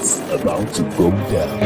It's about to go down.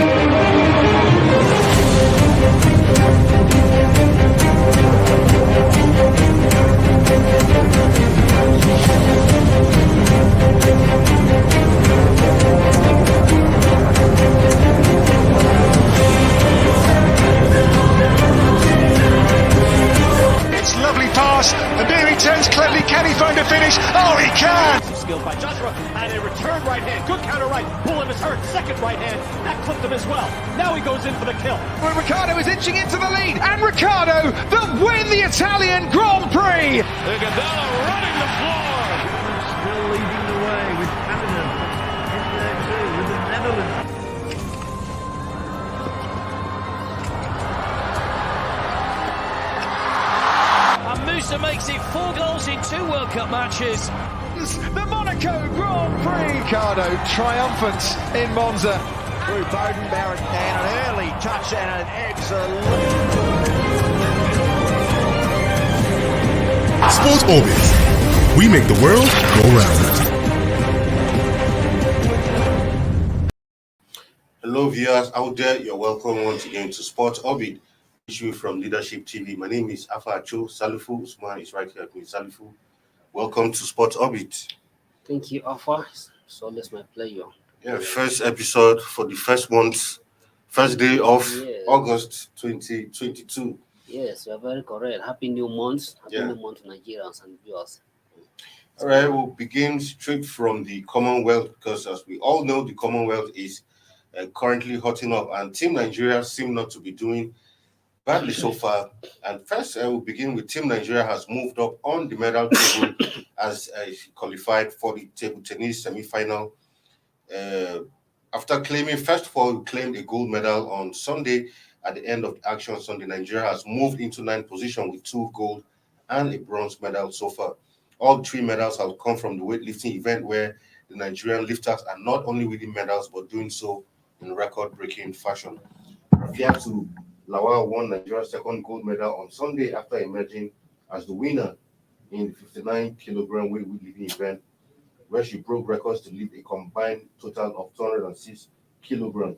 It's lovely pass, and there he turns cleverly. Can he find a finish? Oh, he can! Skilled by Joshua, and a return right hand. Good counter right. Bullen is hurt. Second right hand. That clipped him as well. Now he goes in for the kill. Well, Ricciardo is inching into the lead, and Ricciardo that win the Italian Grand Prix! Iguodala running the floor. Still leading the way with Canada in there too, with the Netherlands. And Musa makes it 4 goals in 2 World Cup matches. The Monaco Grand Prix! Ricciardo triumphant in Monza. Through Bowden, Barrett can an early touch and an excellent. Sports Orbit. We make the world go round. Hello viewers out there, you're welcome once again to Sports Orbit, issue from Leadership TV. My name is Afa Acho. Salifu Usman is right here with me. Salifu, welcome to Sports Orbit. Thank you, Alpha. It's always my pleasure. Yeah, first episode for the first day of August 2022. Yes, you are very correct. Happy new month. Happy Yeah. new month to Nigerians and viewers. All right, we'll begin straight from the Commonwealth because, as we all know, the Commonwealth is currently hotting up, and Team Nigeria seem not to be doing badly so far. And first, we'll begin with Team Nigeria has moved up on the medal table as qualified for the table tennis semi-final. After claiming, first of all, claimed a gold medal on Sunday. At the end of the action Sunday, Nigeria has moved into 9th position with 2 gold and a bronze medal so far. All 3 medals have come from the weightlifting event, where the Nigerian lifters are not only winning medals but doing so in record-breaking fashion. Rafiatu Lawal won Nigeria's 2nd gold medal on Sunday after emerging as the winner in the 59-kilogram weightlifting event, where she broke records to lift a combined total of 206 kilograms.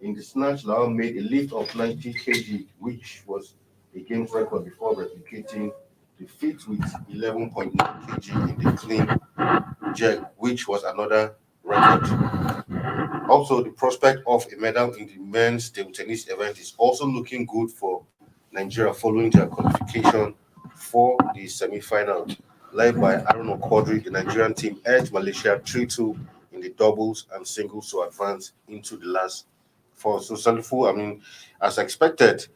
In the snatch, Lawal made a lift of 90 kg, which was a game's record before replicating the feat with 11.9 kg in the clean jerk, which was another record. Also, the prospect of a medal in the men's table tennis event is also looking good for Nigeria following their qualification for the semi-final. Led by Aaron Okwodri, the Nigerian team edged Malaysia 3-2 in the doubles and singles to advance into the last 4. So, Salifu, I mean, as expected,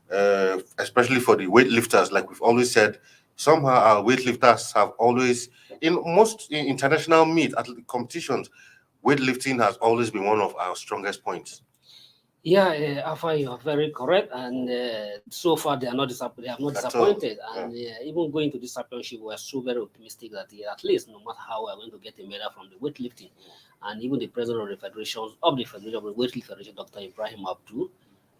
especially for the weightlifters, like we've always said, somehow our weightlifters have always, in most international meet athletic competitions, weightlifting has always been one of our strongest points. Yeah, Alpha, you are very correct. And so far, they have not disappointed. And even going to this championship, we are so very optimistic that at least, no matter how we are going to get a medal from the weightlifting, and even the president of the Federation of the Weightlifting Federation, Dr. Ibrahim Abdul,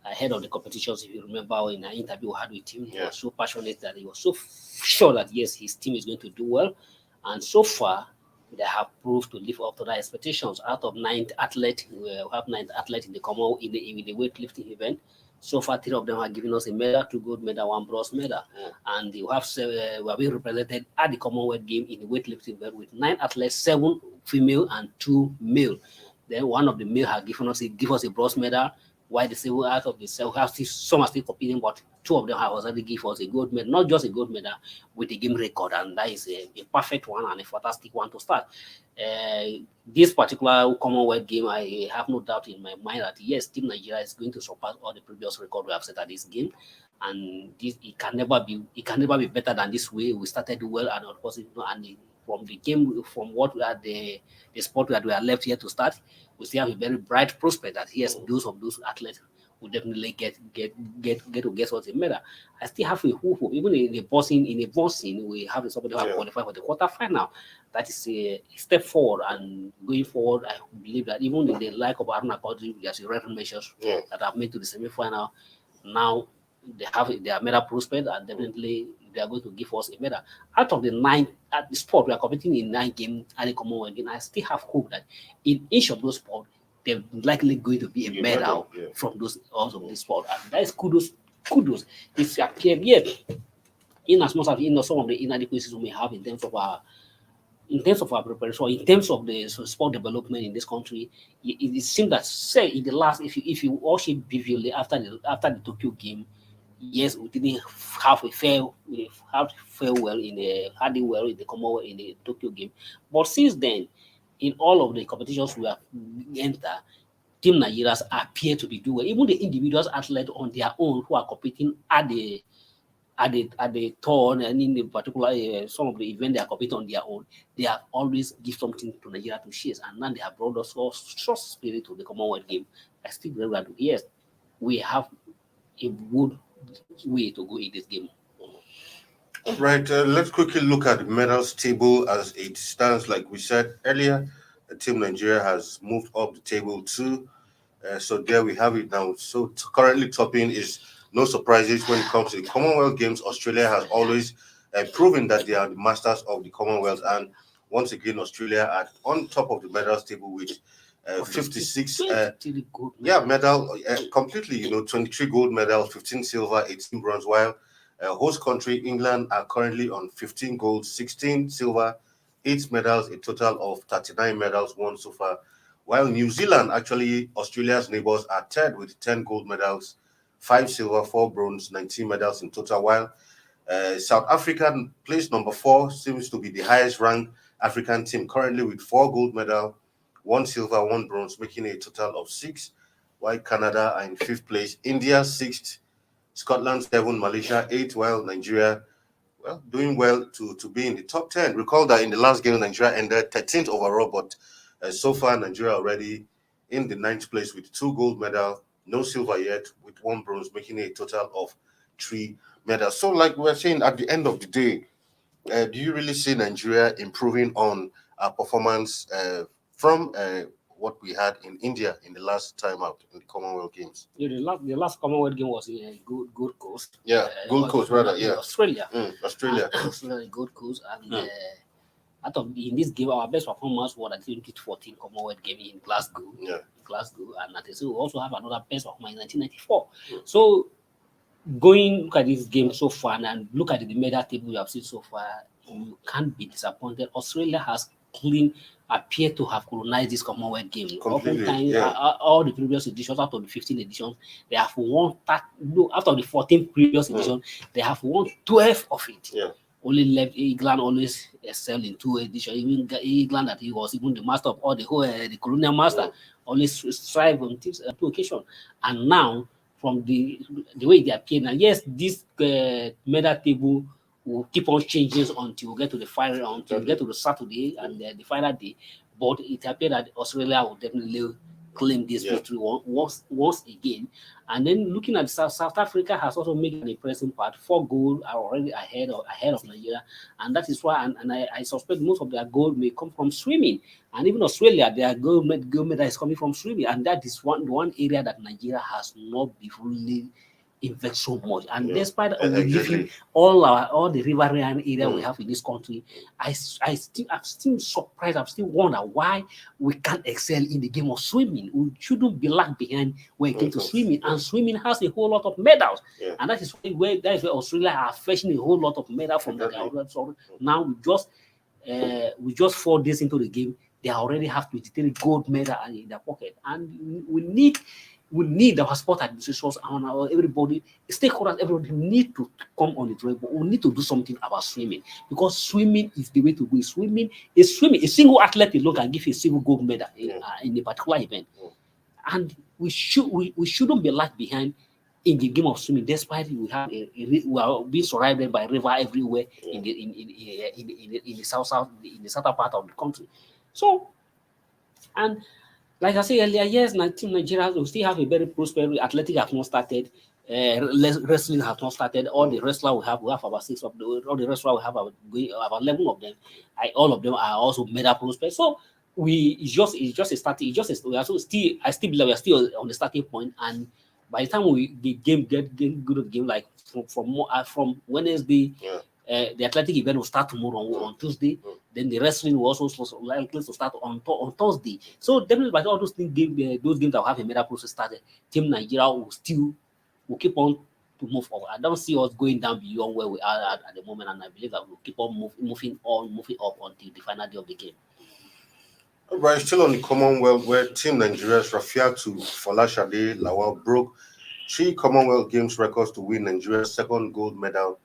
ahead of the competitions, if you remember in an interview we had with him, he was so passionate that he was so sure that yes, his team is going to do well. And so far, they have proved to live up to their expectations. Out of 9 athletes, we have 9 athletes in the weightlifting event. So far, 3 of them have given us a medal, 2 gold medal, 1 bronze medal. And we have been represented at the Commonwealth Games in the weightlifting event with 9 athletes, 7 female and 2 male. Then one of the male has given us a bronze medal, while the 7 out of the 7 some are still competing, but 2 of them have already given us a gold medal, not just a gold medal, with a game record, and that is a perfect one and a fantastic one to start. This particular Commonwealth game, I have no doubt in my mind that yes, Team Nigeria is going to surpass all the previous records we have set at this game, and it can never be better than this way. We started well, and of course, from the game, from what we are the sport that we are left here to start, we still have a very bright prospect that yes, those athletes will definitely get us a medal. I still have a hope. Even in a boxing, we have somebody who have qualified for the quarterfinal. That is a step forward, and going forward, I believe that even in the like of Aruna Kodri, there's a record measures that have made to the semi-final. Now they have their medal prospect, and definitely they are going to give us a medal. Out of the 9 at the sport, we are competing in 9 games at the Commonwealth Games. I still have hope that in each of those sports, there's likely going to be a medal from those also of the sport. And that is kudos. It's appeared yet. In as much as some of the inadequacies we may have in terms of our preparation, in terms of the sport development in this country, it seems that say in the last, if you watch it briefly after the Tokyo game, yes, we didn't have well in the Commonwealth in the Tokyo game, but since then, in all of the competitions we have entered, Team Nigerians appear to be doing well. Even the individuals athletes on their own who are competing at the turn and in the particular some of the event they are competing on their own, they have always give something to Nigeria to chase, and now they have brought us all trust spirit to the Commonwealth game. I still believe that yes, we have a good way to go in this game. Right, let's quickly look at the medals table as it stands. Like we said earlier, the Team Nigeria has moved up the table too. So there we have it now. So currently topping is no surprises when it comes to the Commonwealth Games. Australia has always proven that they are the masters of the Commonwealth, and once again, Australia are on top of the medals table with 56 medal completely. 23 gold medals, 15 silver, 18 bronze. While host country England are currently on 15 gold, 16 silver, 8 medals, a total of 39 medals won so far. While New Zealand, actually Australia's neighbors, are third with 10 gold medals, 5 silver, 4 bronze, 19 medals in total. While South Africa placed number 4, seems to be the highest ranked African team currently with 4 gold medals, 1 silver, 1 bronze, making a total of 6. While Canada are in 5th place, India 6th, Scotland 7, Malaysia 8, while Nigeria, well, doing well to be in the top 10. Recall that in the last game, Nigeria ended 13th overall, but so far, Nigeria already in the 9th place with 2 gold medals, no silver yet, with 1 bronze, making a total of 3 medals. So, like we're saying, at the end of the day, do you really see Nigeria improving on our performance from what we had in India in the last time out in the Commonwealth Games? Yeah, the last Commonwealth game was in Gold Coast. Yeah, Gold Coast, rather, yeah. Australia. Australia. Australia, Gold Coast, and in this game, our best performance was the 2014 Commonwealth game in Glasgow. Yeah. And so we also have another best performance in 1994. So, look at this game so far and look at the medal table you have seen so far, you can't be disappointed. Australia has appeared to have colonized this Commonwealth game. Oftentimes, all the previous editions, out of the 15 editions, they have won after the 14 previous editions, they have won 12 of it. Yeah. Only left England always excel in 2 editions. Even England, that he was even the master of all the colonial master, always strive on 2 occasions. And now, from the way they appear now, yes, this medal table will keep on changing until we get to the final, until we get to the Saturday and the final day. But it appears that Australia will definitely claim this victory once again. And then looking at South Africa has also made an impressive part. 4 gold are already ahead of Nigeria, and that is why. And I suspect most of their gold may come from swimming. And even Australia, their gold medal is coming from swimming, and that is one area that Nigeria has not been fully invest so much. And despite all the riverine area we have in this country, I'm still surprised. I'm still wonder why we can't excel in the game of swimming. We shouldn't be lag behind when it comes to swimming. And swimming has a whole lot of medals, and that is where Australia are fetching a whole lot of medals from the outside. So now we just 4 days into the game, they already have 23 gold medals in their pocket, and we need our sport administrators and everybody, stakeholders, everybody need to come on the table. We need to do something about swimming, because swimming is the way to go. Swimming, a single athlete alone can give a single gold medal in a particular event, and we shouldn't be left behind in the game of swimming. Despite we are being surrounded by river everywhere in the southern part of the country. So, and like I said earlier, yes, Team Nigeria will still have a very prosperous. Athletic have not started. Wrestling have not started. All the wrestlers we have about 6 of them. All the wrestlers we have about 11 of them. All of them are also medal prosperous. So it's just a starting. I still believe we are still on the starting point. And by the time the game get good of the game, like from Wednesday the athletic event will start tomorrow on Tuesday. Then the wrestling will also likely to start on Thursday. So definitely, by all those things, those games that will have a medal process started, Team Nigeria will keep on to move forward. I don't see us going down beyond where we are at the moment, and I believe that we'll keep on moving up until the final day of the game. Right, still on the Commonwealth, where Team Nigeria's Rafiatu Folashade Lawal broke 3 Commonwealth Games records to win Nigeria's second gold medal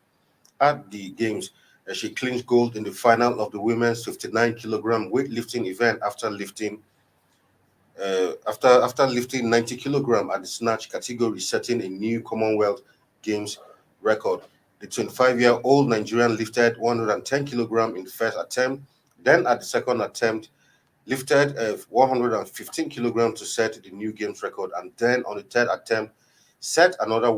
at the Games. She clinched gold in the final of the women's 59-kilogram weightlifting event after lifting 90 kilogram at the snatch category, setting a new Commonwealth Games record. The 25-year-old Nigerian lifted 110 kilogram in the first attempt. Then at the second attempt, lifted 115 kilograms to set the new Games record, and then on the third attempt, set another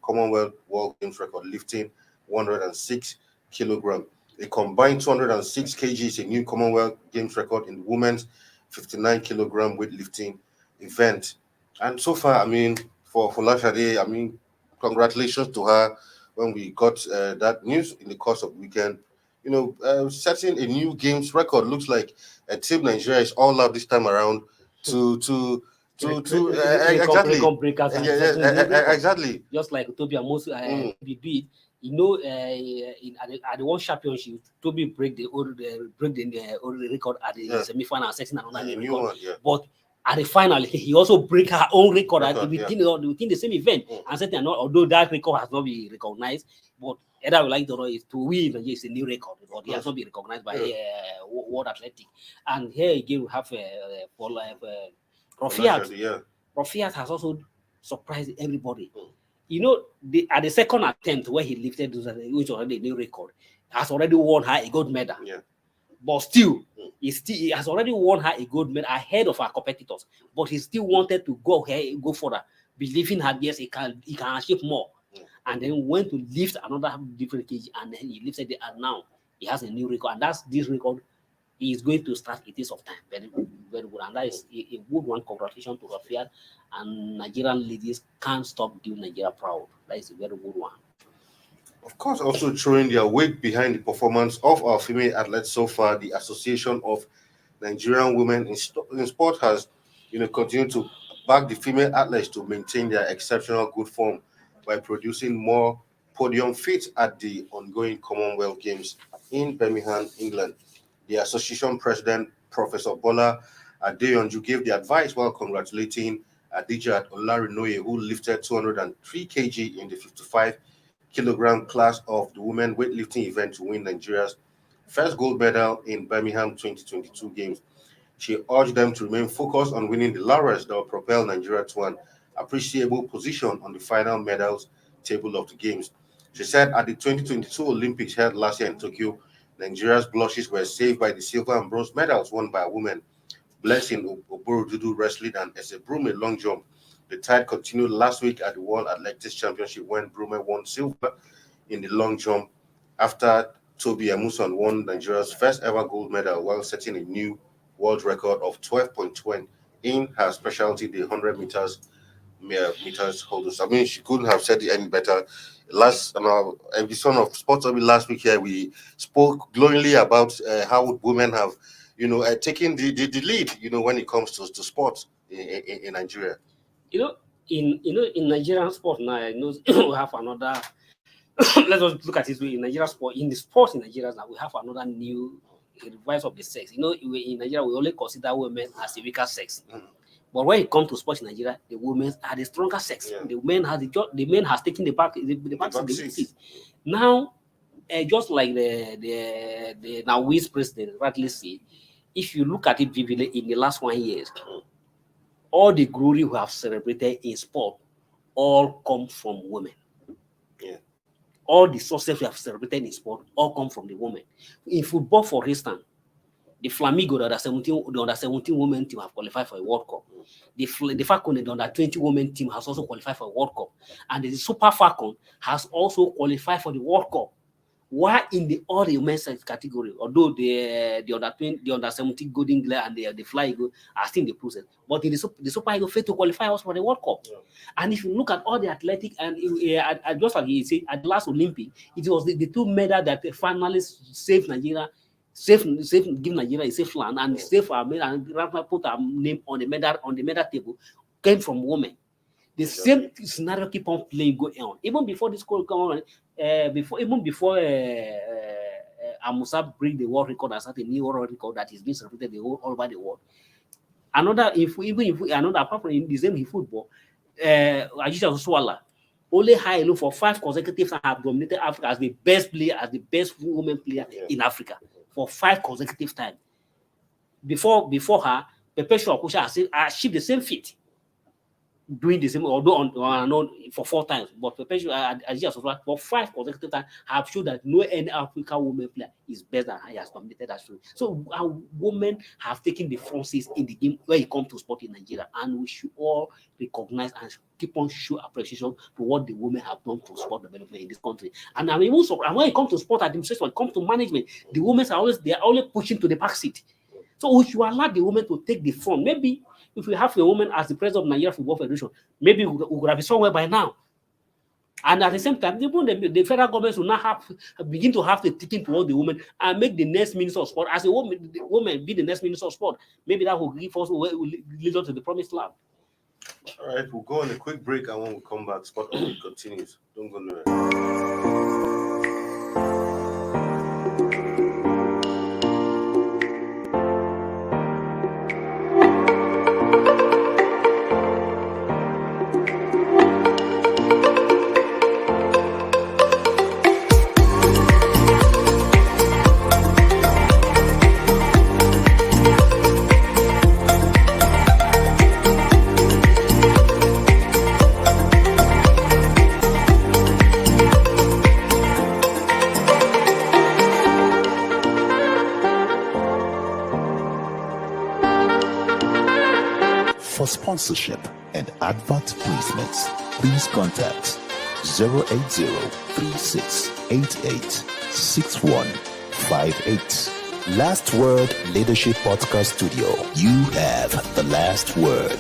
Commonwealth World Games record, lifting 106 kilograms. A combined 206 kg is a new Commonwealth Games record in the women's 59-kilogram weightlifting event. And so far, I mean, for Folashade, I mean, congratulations to her when we got that news in the course of the weekend. You know, setting a new Games record. Looks like Team Nigeria is all out this time around to exactly. Just like Toby Amosu did. You know, at the World Championship, Toby break the old record at the semi-final, setting another new record. But at the final, he also break her own record within the same event, and setting although that record has not been recognized, but either we like to know is to win, it's a new record, but it has not been recognized by World Athletic. And here again, we have Rafiat. Rafiat has also surprised everybody. You know, at the second attempt where he lifted, which already a new record, has already won her a gold medal. But still, he has already won her a gold medal ahead of our competitors. But he still wanted to go further, believing that yes, he can achieve more. And then went to lift another different kg, and then he lifted it, and now he has a new record. And that's this record is going to start a taste of time. Very, very good. And that is a good one. Congratulations to Rafiat. And Nigerian ladies can't stop doing Nigeria proud. That is a very good one. Of course, also throwing their weight behind the performance of our female athletes so far, the Association of Nigerian Women in Sport has, continued to back the female athletes to maintain their exceptional good form by producing more podium feats at the ongoing Commonwealth Games in Birmingham, England. The association president, Professor Bola Adeyonju, gave the advice while congratulating Adijat Olarinoye, who lifted 203 kg in the 55-kilogram class of the women weightlifting event to win Nigeria's first gold medal in Birmingham 2022 Games. She urged them to remain focused on winning the laurels that will propel Nigeria to an appreciable position on the final medals table of the Games. She said at the 2022 Olympics held last year in Tokyo, Nigeria's blushes were saved by the silver and bronze medals won by women, Blessing Oborodudu wrestling and Ese Brume long jump. The tide continued last week at the World Athletics Championship when Brume won silver in the long jump after Toby Amusan won Nigeria's first ever gold medal while setting a new world record of 12.20 in her specialty, the 100 meters holders. I mean, she couldn't have said it any better. Last episode of Sports Hobby last week here, we spoke glowingly about how women have, taken the lead, when it comes to sports in Nigeria. In Nigerian sport now, we have another. Let's just look at it in Nigerian sport. In the sports in Nigeria now, we have another new revival of the sex. In Nigeria, we only consider women as the weaker sex. But when it comes to sports in Nigeria, the women are the stronger sex. The men has taken the back seat. Now, just like the Norway's president rightly said, if you look at it vividly in the last 1 year, all the glory we have celebrated in sport all come from women. All the success we have celebrated in sport all come from the women. In football, for instance, the Flamengo, the under 17 women team have qualified for a World Cup. The Falcon, the under 20 women team has also qualified for a World Cup. And the Super Falcon has also qualified for the World Cup. Why in the all the women's category, although the under 20, the under 17 Golden Glare and the Fly Eagle are still in the process, but in the Super Eagle failed to qualify us for the World Cup. Yeah. And if you look at all the athletic and just like he said at the last Olympic, it was the two medals that finally saved Nigeria. Give Nigeria a safe land and save our medal and put our name on the medal table came from women. The same scenario keep on playing going on. Even before this call come on, before Amusa break the world record and start a new world record that is being celebrated all over the world. Another apart from the same in football, Ajita Swala only high low for 5 consecutive times have dominated Africa as the best player, as the best woman player in Africa for 5 consecutive times. Before her, Perpetual Kusha has achieved the same feat. Doing the same, although on for 4 times, but Perpetual for 5 consecutive times have shown that no any African woman player is better than her has dominated that show. So our women have taken the front seats in the game when it comes to sport in Nigeria, and we should all recognize and keep on show appreciation for what the women have done to sport development in this country. And I mean, also, and when it comes to sport administration, when it comes to management, the women are always pushing to the back seat. So we should allow the women to take the front. Maybe if we have a woman as the president of Nigeria Football Federation, maybe we would have been somewhere by now. And at the same time, even the federal government will now begin to have to take toward the women and make the next minister of sport. As a woman, the woman be the next minister of sport. Maybe that will give us will lead us to the promised land. All right, we'll go on a quick break, and when we come back, Sport Update continues. Don't go nowhere. For sponsorship and advert placements, please contact 080-3688-6158. Last Word Leadership Podcast Studio. You have the last word.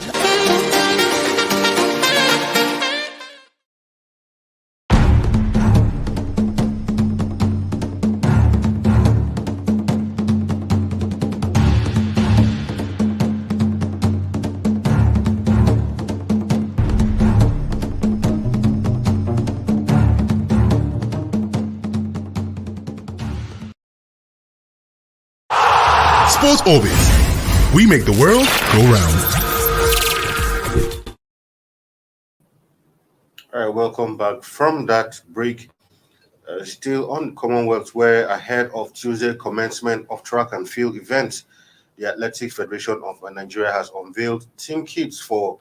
Sports Orbit. We make the world go round. All right, welcome back from that break. Still on Commonwealth, where ahead of Tuesday commencement of track and field events, the Athletics Federation of Nigeria has unveiled team kits for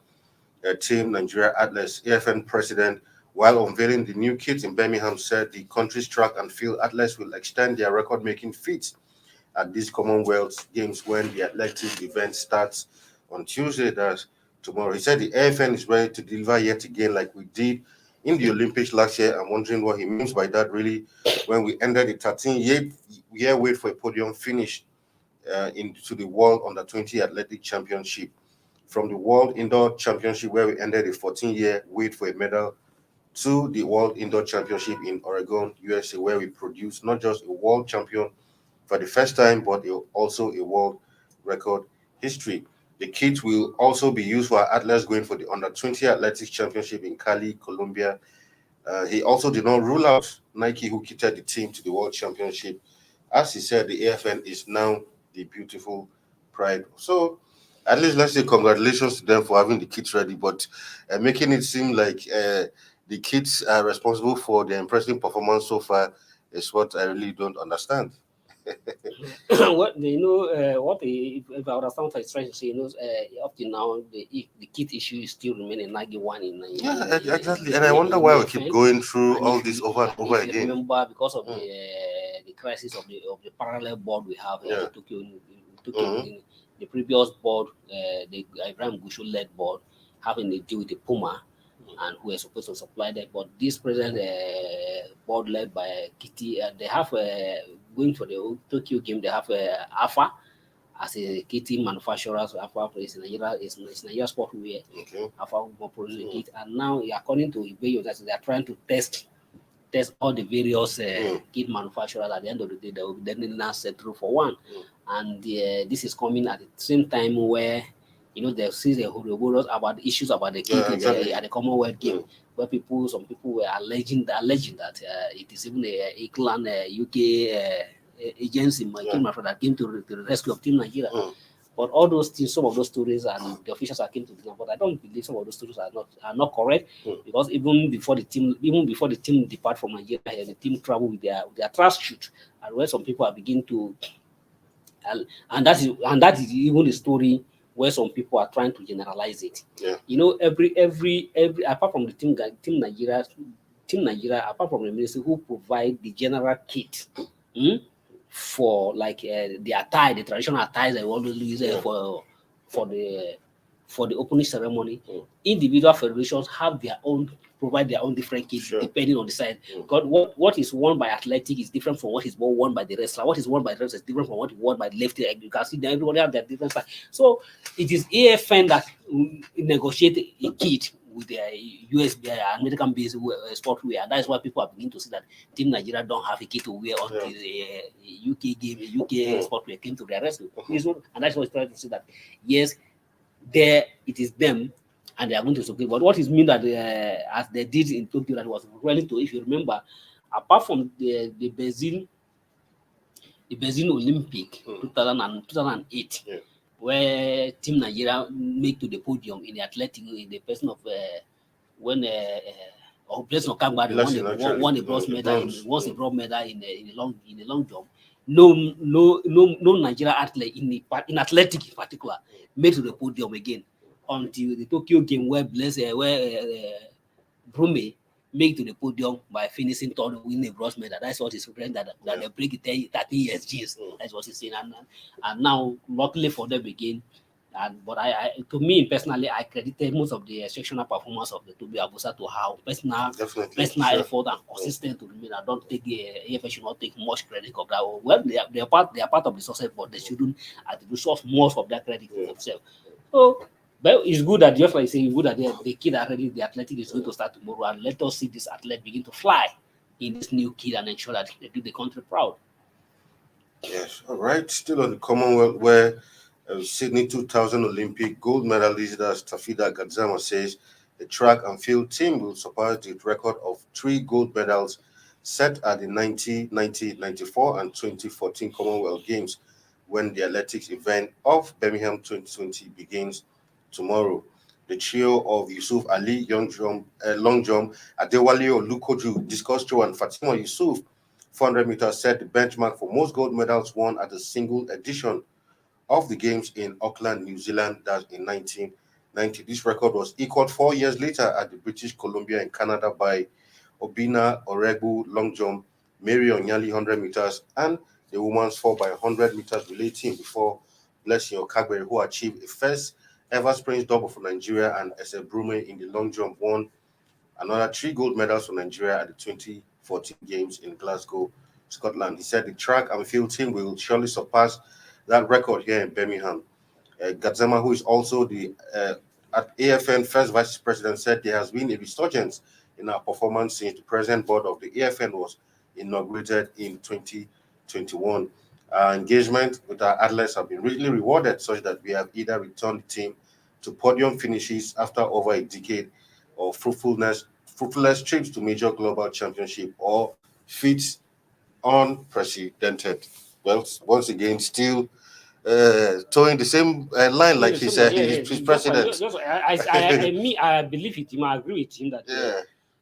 Team Nigeria Athletes. AFN president, while unveiling the new kits in Birmingham, said the country's track and field athletes will extend their record-making feats at these Commonwealth Games when the athletic event starts on Tuesday, that's tomorrow. He said the AFN is ready to deliver yet again like we did in the Olympics last year. I'm wondering what he means by that, really, when we ended the 13-year wait for a podium finish into the World Under-20 Athletic Championship. From the World Indoor Championship, where we ended a 14-year wait for a medal, to the World Indoor Championship in Oregon, USA, where we produced not just a world champion for the first time, but also a world record history. The kit will also be used for athletes going for the Under-20 Athletics Championship in Cali, Colombia. He also did not rule out Nike, who kitted the team to the World Championship. As he said, the AFN is now the beautiful pride. So, at least let's say congratulations to them for having the kits ready, but making it seem like the kits are responsible for the impressive performance so far is what I really don't understand. What if I understand what he's trying to say, up to now the kit issue is still remaining 91 in exactly. And I wonder why we keep going through all this over and over again. Remember, because of the crisis of the parallel board we have in Tokyo, the previous board, the Ibrahim Gushu led board, having to deal with the Puma. and who are supposed to supply them. But this present board led by Kitty, they have going for the Tokyo game. They have Alpha as a kitty manufacturer. So Alpha is Nigeria, is Nigeria sport wear. Okay. Alpha will produce a kit, and now according to Ibeyo, that they are trying to test all the various kit manufacturers. At the end of the day, they will then now settle for one. And this is coming at the same time where there sees a horror about the issues about the kit at the Commonwealth Games, where some people were alleging that it is even a England UK agency that came to the rescue of Team Nigeria. But all those things, some of those stories, and the officials came to them. But I don't believe some of those stories are not correct, because even before the team depart from Nigeria, the team travel with their trash chute, and where some people are beginning to, and that is even the story where some people are trying to generalize it. Every apart from the team Nigeria, apart from the ministry who provide the general kit. For like the attire, the traditional attire they always use for the opening ceremony. Individual federations provide their own different kits depending on the side. Because what is worn by athletic is different from what is worn by the wrestler. What is worn by the wrestler is different from what is worn by the lefty. You can see that everybody has their different style. So it is AFN that negotiate a kit with their American-based sportwear, and that is why people are beginning to see that Team Nigeria don't have a kit to wear until the UK sportwear came to their rescue. And that's why it's trying to say that yes, there it is them, and they are going to support. But what is mean that as they did in Tokyo, that was willing to, if you remember, apart from the Beijing Olympic 2008. Where Team Nigeria make to the podium in the athletic, in the person of when Blessing Okagbade won a bronze medal, a bronze medal in the long jump. No Nigerian athlete in athletic in particular made to the podium again until the Tokyo game where Brume make to the podium by finishing third, winning a bronze medal. That's what he's referring that they break 30 years jeans. That's what he's saying. And now, luckily for them again. But to me personally, I credited most of the sectional performance of the Tobi Abusa to how personal effort and consistent to remain. I don't think the AFA should not take much credit of that. Well, they are part of the success, but they shouldn't attribute most of that credit to themselves. So. But it's good that, just like you say, it's good that the kid already, the athletic is going to start tomorrow, and let us see this athlete begin to fly in this new kid and ensure that they do the country proud. Yes, all right. Still on the Commonwealth, where Sydney 2000 Olympic gold medalist Tafida Gadzama says the track and field team will surpass the record of 3 gold medals set at the 1990, 94, and 2014 Commonwealth Games, when the athletics event of Birmingham 2020 begins tomorrow. The trio of Yusuf Ali, long jump, Adewale Olukoju, discus throw, and Fatima Yusuf, 400 meters, set the benchmark for most gold medals won at a single edition of the Games in Auckland, New Zealand, that's in 1990. This record was equaled 4 years later at the British Columbia in Canada by Obina Oregbu, long jump, Mary Onyali, 100 meters, and the women's 4x100 meters relay team before Blessing Okagbere, who achieved a first ever sprint double for Nigeria, and Ese Brume in the long jump won another 3 gold medals for Nigeria at the 2014 Games in Glasgow, Scotland. He said the track and field team will surely surpass that record here in Birmingham. Gadzama, who is also the at AFN first vice president, said there has been a resurgence in our performance since the present board of the AFN was inaugurated in 2021. Our engagement with our athletes have been really rewarded, such that we have either returned the team to podium finishes after over a decade of fruitless trips to major global championship, or feats unprecedented. Well, once again, still towing the same line, like he said, he's president. I believe it. I agree with him that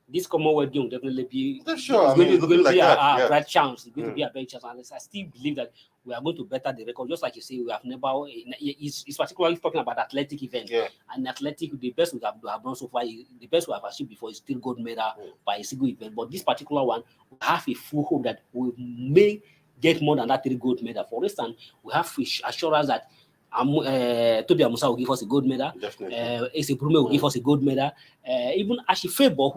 this Commonwealth Game will definitely be. Sure, it's going to be a bright chance. It's going to be a bright chance, and I still believe that we are going to better the record. Just like you say, we have never. It's particularly talking about athletic event, and athletic. The best we have done so far, the best we have achieved before is still gold medal by a single event. But this particular one, we have a full hope that we may get more than that 3 gold medal. For instance, we have assurance that Toby Amusa will give us a gold medal. Definitely. Ese Brume will give us a gold medal. Even Ashifebo,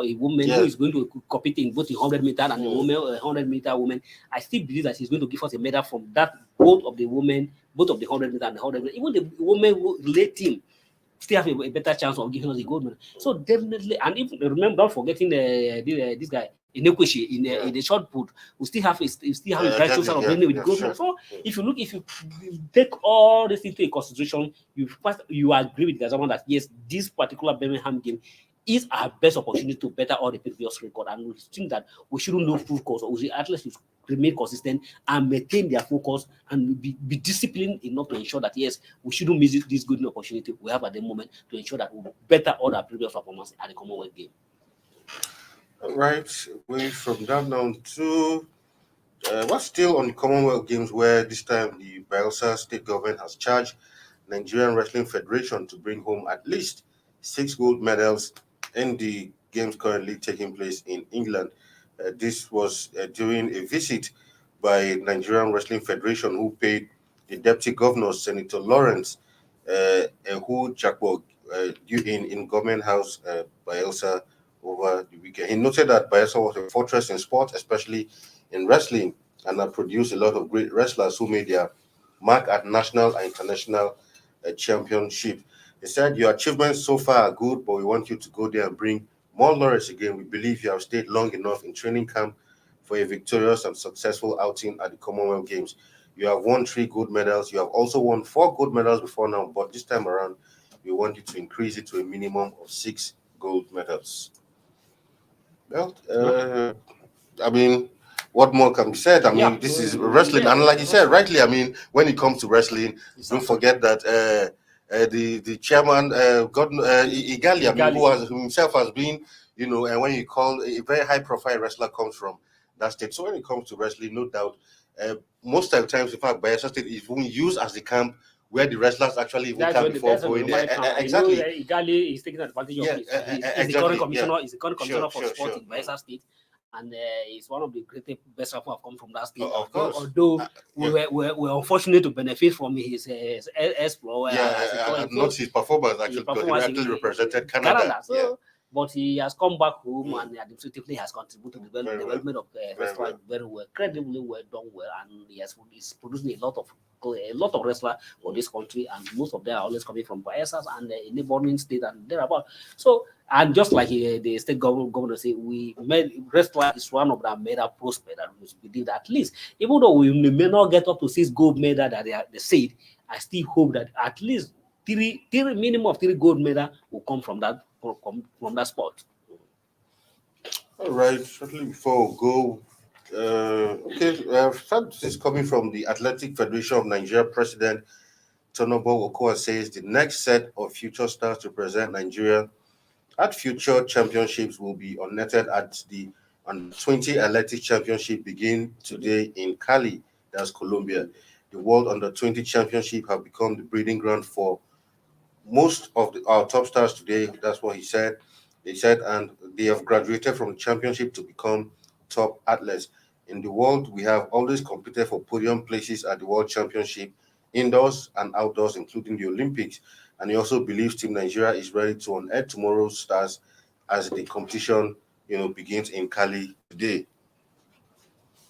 a woman who is going to compete in both the 100-meter and the 100-meter women, I still believe that she's going to give us a medal from that, both of the women, both of the 100-meter and the 100-meter. Even the women who relay team still have a better chance of giving us a gold medal. So definitely, and even remember, not forgetting this guy Inekweshi in the short put, we still have a bright chance of winning with gold medal. So if you take all this into consideration, you agree with Gazaman that yes, this particular Birmingham game is our best opportunity to better all the previous record, and we think that we shouldn't lose focus, or we should at least remain consistent and maintain their focus and be disciplined enough to ensure that yes, we shouldn't miss this good opportunity we have at the moment to ensure that we better all our previous performance at the Commonwealth game. Right, way from that down to what's still on the Commonwealth Games, where this time the Bayelsa state government has charged Nigerian Wrestling Federation to bring home at least 6 gold medals in the games currently taking place in England. This was during a visit by Nigerian Wrestling Federation, who paid the Deputy Governor, Senator Lawrence who Jakbo in Government House, Bayelsa, over the weekend. He noted that Bayelsa was a fortress in sport, especially in wrestling, and that produced a lot of great wrestlers who made their mark at national and international championship. He said, your achievements so far are good, but we want you to go there and bring more laurels again. We believe you have stayed long enough in training camp for a victorious and successful outing at the Commonwealth Games. You have won 3 gold medals. You have also won 4 gold medals before now, but this time around, we want you to increase it to a minimum of 6 gold medals. Well, I mean, what more can be said? I mean, this is wrestling, and like you said, rightly, I mean, when it comes to wrestling, don't forget that the chairman, Igali, I mean, who himself has been, and when you call a very high-profile wrestler comes from that state. So when it comes to wrestling, no doubt, most of the times, in fact, Bayelsa State is even used as the camp where the wrestlers actually even come before going there. Exactly. Igali is taking advantage of it. He's the current commissioner. He's the current commissioner for sport in Bayelsa State, and he's one of the greatest best wrestlers who have come from that state. Of course. Although we're unfortunate to benefit from his exploit. Not his performance actually, because he actually represented Canada. So, but he has come back home and administratively has contributed to the development of wrestling very well, incredibly well done, and he's producing a lot of wrestlers for this country, and most of them are always coming from Bayelsa and the neighboring state and thereabout. So, and just like the state governor say, wrestling is one of the medal prospects that we believe that at least, even though we may not get up to 6 gold medals that they said, I still hope that at least minimum of 3 gold medals will come from that sport. All right, shortly before we go, this is coming from the Athletic Federation of Nigeria President Tonobo Okoa says the next set of future stars to represent Nigeria at future championships will be unnetted at the Under-20 Athletics Championship begin today in Cali, that's Colombia. The World Under-20 Championship have become the breeding ground for most of our top stars today. That's what he said. They said, and they have graduated from the championship to become top athletes. In the world, we have always competed for podium places at the World Championship, indoors and outdoors, including the Olympics. And he also believes Team Nigeria is ready to unearth tomorrow's stars as the competition, begins in Cali today.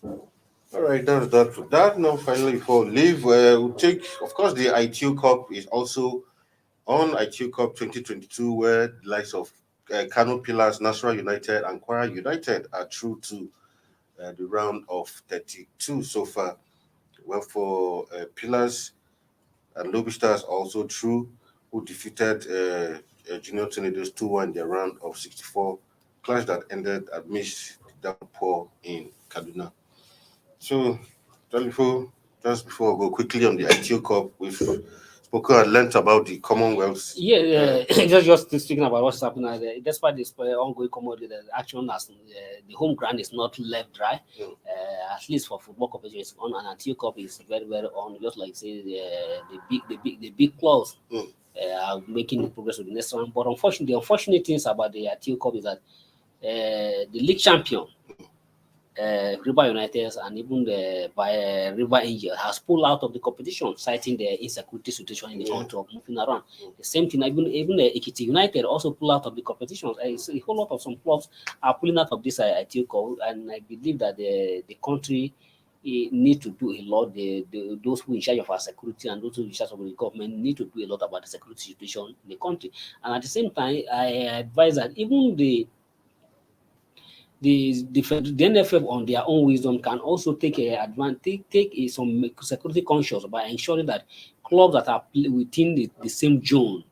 All right, that's that for that. Now, finally, before we leave, we'll take, of course, the ITU Cup is also on ITU Cup 2022, where the likes of Kano Pillars, Nasarawa United, and Kwara United are through to the round of 32 so far. Well, for Pillars and Lobby Stars also through, who defeated Junior Tornadoes 2-1 in their round of 64, clash that ended amidst downpour in Kaduna. So, just before we go quickly on the ITU Cup, we've spoken and learned about the Commonwealth. Just speaking about what's happening, despite this ongoing Commonwealth action, as the home ground is not left dry, at least for football competition, it's on, and ITU Cup is very, very on. Just like say the big clubs are making progress with the next one. But unfortunately, the unfortunate things about the ITU Cup is that the league champion River United and even the River Angel has pulled out of the competition, citing the insecurity situation in the country of moving around. The same thing, even the Ekiti United also pulled out of the competition. A whole lot of some clubs are pulling out of this ITO, and I believe that the country need to do a lot. Those who are in charge of our security and those who are in charge of the government need to do a lot about the security situation in the country. And at the same time, I advise that even the NFF on their own wisdom can also take some security conscious by ensuring that clubs that are within the same zone,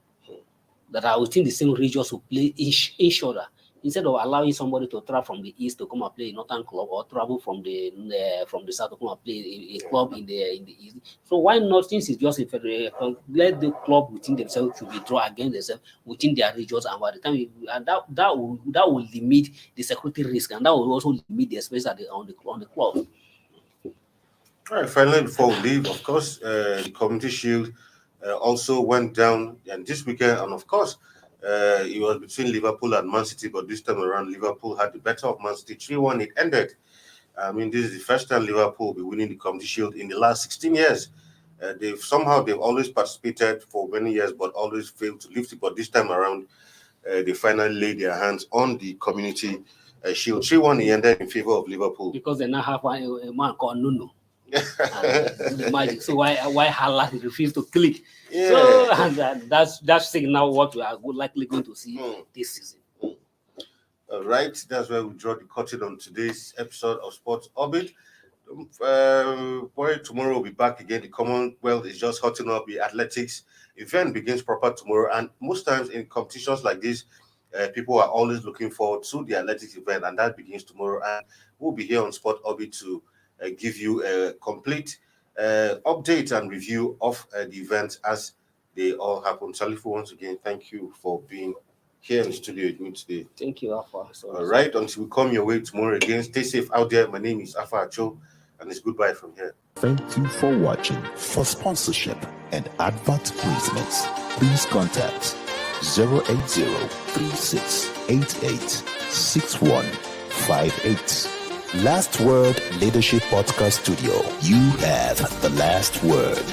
that are within the same regions to play each other, instead of allowing somebody to travel from the east to come and play a northern club, or travel from the south to come and play a club in the east. So why not, since it's just a federal, let the club within themselves to withdraw against themselves within their regions, and by the time that will limit the security risk, and that will also limit the space on the club. All right, finally, before we leave, of course, the Community Shield also went down and this weekend, and of course, it was between Liverpool and Man City, but this time around, Liverpool had the better of Man City. 3-1 it ended. I mean, this is the first time Liverpool will be winning the Community Shield in the last 16 years. They've always participated for many years, but always failed to lift it. But this time around, they finally laid their hands on the Community Shield. 3-1 it ended in favor of Liverpool. Because they now have a man called Nuno. The magic. So why Hala refused to click? Yeah. So and that's signal what we are likely going to see this season. All right, that's where we draw the curtain on today's episode of Sports Orbit. Tomorrow we'll be back again. The Commonwealth is just hotting up. The athletics event begins proper tomorrow, and most times in competitions like this, people are always looking forward to the athletics event, and that begins tomorrow. And we'll be here on Sport Orbit to give you a complete update and review of the events as they all happen. Salifu, once again, thank you for being here in the studio with me today. Thank you, Alpha. All right, until we come your way tomorrow again, stay safe out there. My name is Alpha Acho, and it's goodbye from here. Thank you for watching. For sponsorship and advert placements, please contact 080-3688-6158. Last Word Leadership Podcast Studio. You have the last word.